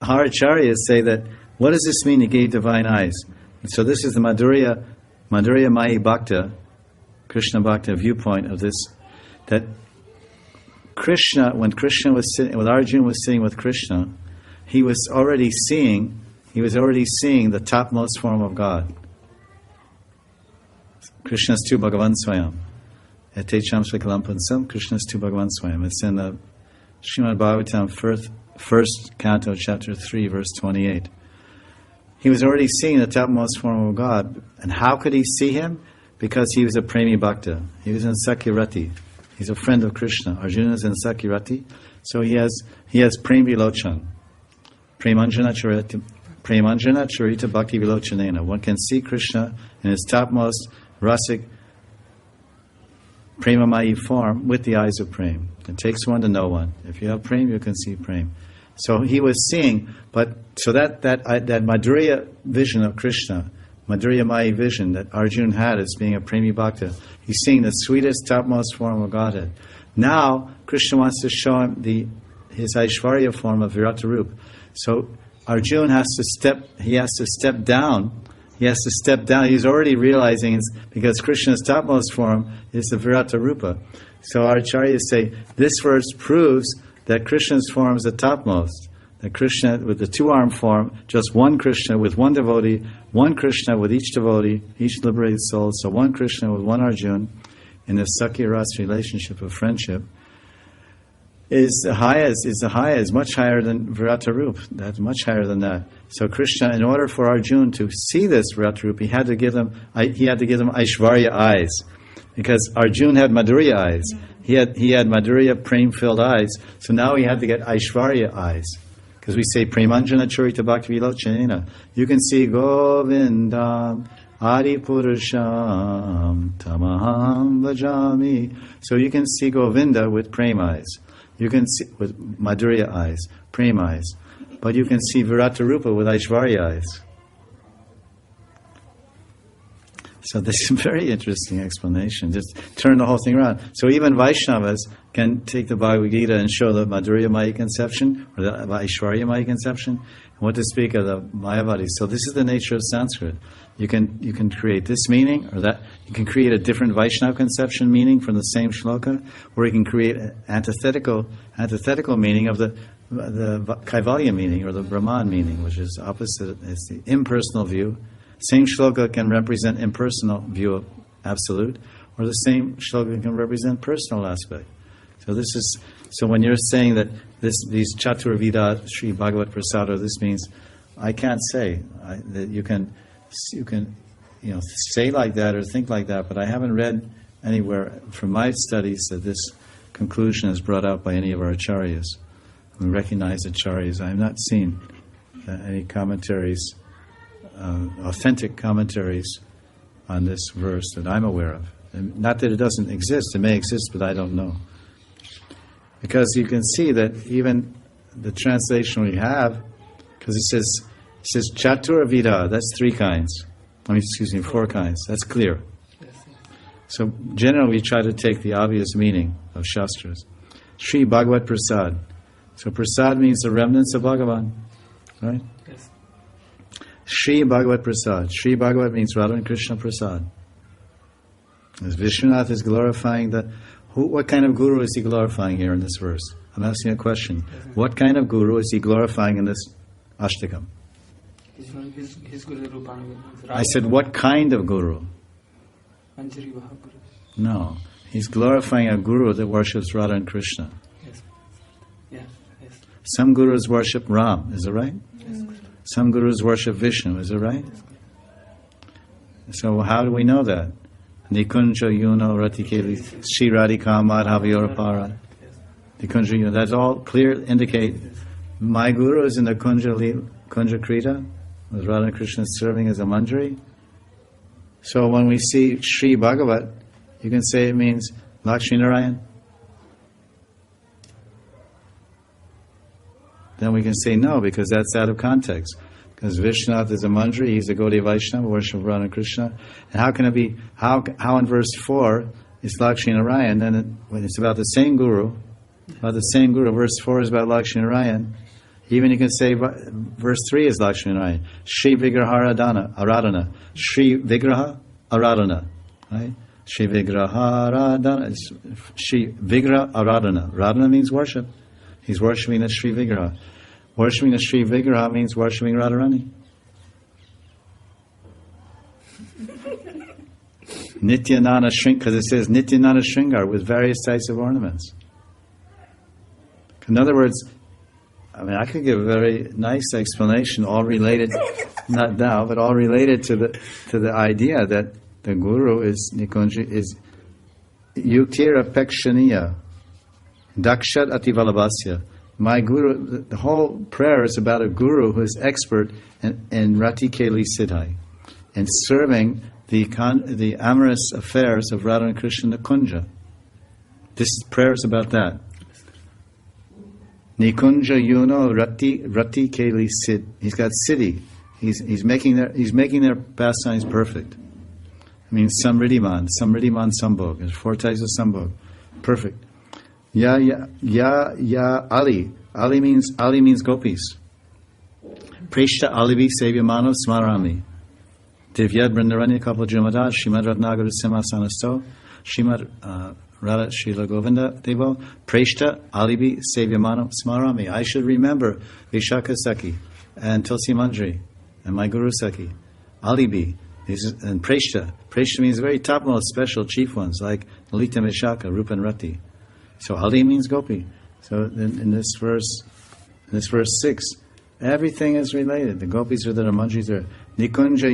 our acharyas say that, what does this mean, he gave divine eyes? And so this is the Madhurya Mai Bhakta, Krishna Bhakta viewpoint of this, that Krishna, when Arjuna was sitting with Krishna, he was already seeing the topmost form of God. Krishna's tu Bhagavan Swayam. Etecham Svekalampansam, Krishna's tu Bhagavan Swayam. It's in the Srimad Bhagavatam, first canto, chapter 3, verse 28. He was already seeing the topmost form of God. And how could he see him? Because he was a Premi Bhakta. He was in Sakyarati. He's a friend of Krishna. Arjuna is in Sakyarati. So he has Prem Vilochan. Premanjana Charita Bhakti Vilochanena. One can see Krishna in his topmost rasic Premamayi form with the eyes of Prem. It takes one to know one. If you have Prem, you can see Prem. So he was seeing, so that Madhurya vision of Krishna, Madhurya Mai vision that Arjuna had as being a Premi Bhakta, he's seeing the sweetest, topmost form of Godhead. Now, Krishna wants to show him his Aishwarya form of Virata Rup. So Arjuna has to step down. He has to step down. He's already realizing because Krishna's topmost form is the Virata Rupa. So our acharyas say this verse proves that Krishna's form is the topmost. That Krishna with the two-armed form, just one Krishna with one devotee, one Krishna with each devotee, each liberated soul. So one Krishna with one Arjuna in the Sakya Ras relationship of friendship is much higher than Virata Rup. That's much higher than that. So Krishna, in order for Arjuna to see this Virata Rup, he had to give them Aishwarya eyes, because Arjuna had Madhurya eyes. He had Madhurya Prem-filled eyes. So now he had to get Aishwarya eyes, because we say Premanjana Charita Bhakti Vilochanena. You can see Govindam Adi Purusham Tamaham Vajami. So you can see Govinda with Prem eyes. You can see with Madhurya eyes, Prem eyes, but you can see Virata Rupa with Aishwarya eyes. So this is a very interesting explanation. Just turn the whole thing around. So even Vaishnavas can take the Bhagavad Gita and show the Madhurya Maya conception or the Aishwarya Maya conception, and what to speak of the Mayavadis. So this is the nature of Sanskrit. You can create this meaning or that. You can create a different Vaishnava conception meaning from the same shloka, or you can create an antithetical meaning of the Kaivalya meaning or the Brahman meaning, which is opposite. It's the impersonal view. Same shloka can represent impersonal view of absolute, or the same shloka can represent personal aspect. So when you're saying that these Chaturvida Sri Bhagavat Prasada, this means I can't say that you can say like that or think like that, but I haven't read anywhere from my studies that this conclusion is brought out by any of our acharyas. We recognize acharyas. I have not seen any commentaries, authentic commentaries on this verse that I'm aware of. And not that it doesn't exist, it may exist, but I don't know. Because you can see that even the translation we have, because it says Chatur Vida, that's four kinds. That's clear. So generally we try to take the obvious meaning of Shastras. Sri Bhagavat Prasad. So Prasad means the remnants of Bhagavan, right? Yes. Sri Bhagavat Prasad. Sri Bhagavat means Radha and Krishna Prasad. As Vishwanath is glorifying what kind of guru is he glorifying here in this verse? I'm asking a question. What kind of guru is he glorifying in this Ashtakam? His Guru Rupanga. I said, what kind of guru? Anjari Mahaguru. No. He's glorifying a guru that worships Radha and Krishna. Yes. Yes. Yes. Some gurus worship Ram, is it right? Yes. Some gurus worship Vishnu, is it right? So how do we know that? Nikunja Yuno Ratikeli Shri Radhika Madhaviyorapara. Nikunja Yuno. That's all clear indicate my guru is in the Kunja Krita, with Radha and Krishna serving as a manjari. So when we see Sri Bhagavat, you can say it means Lakshmi Narayan. Then we can say no, because that's out of context. Because Vishwanath is a manjari, he's a Gaudiya Vaishnava, worship of Radha and Krishna. And how can it be, how in verse 4 is Lakshmi Narayan, then when it's about the same guru, verse 4 is about Lakshmi Narayan, Even you can say verse 3 is Lakshmi Narayan. Shri Vigraha Aradhana. Shri Vigraha Aradhana. Right? Shri Vigraha Aradhana. Shri Vigraha Aradhana. Aradhana means worship. He's worshipping the Shri Vigraha. Worshipping the Shri Vigraha means worshipping Radharani. Nityanana Shringar, because it says Nityanana Shringar with various types of ornaments. In other words, I mean, I could give a very nice explanation, all related, not now, but all related to the idea that the Guru is Nikunja, is Yuktira Pekshaniya, Dakshat Ativalabhasya. My Guru, the whole prayer is about a Guru who is expert in Rati Keli Siddhai, and serving the amorous affairs of Radha and Krishna Kunja. This prayer is about that. Nikunja Yuno Rati Keli Sid. He's got Siddhi. He's making their pastimes perfect. I mean Samriddhiman Sambhog. There's 4 types of Sambhog. Perfect. Ya Ali. Ali means gopis. Preshta Alivi Sevyamano Smarami. Divyad Brindaranya Kapla Jumadad Shrimad Ratnagara Simhasanasto Shrimad Radha Srila Govinda Devo Preshta Alibi Sevyamano Smarami. I should remember Vishaka Saki and Tulsi Manjari and my Guru Saki. Alibi. And Preshta. Preshta means very topmost special chief ones like Lalita Vishaka, Rupa and Rati. So Ali means Gopi. So in this verse 6, everything is related. The Gopis are there, the Manjaris are Nikunja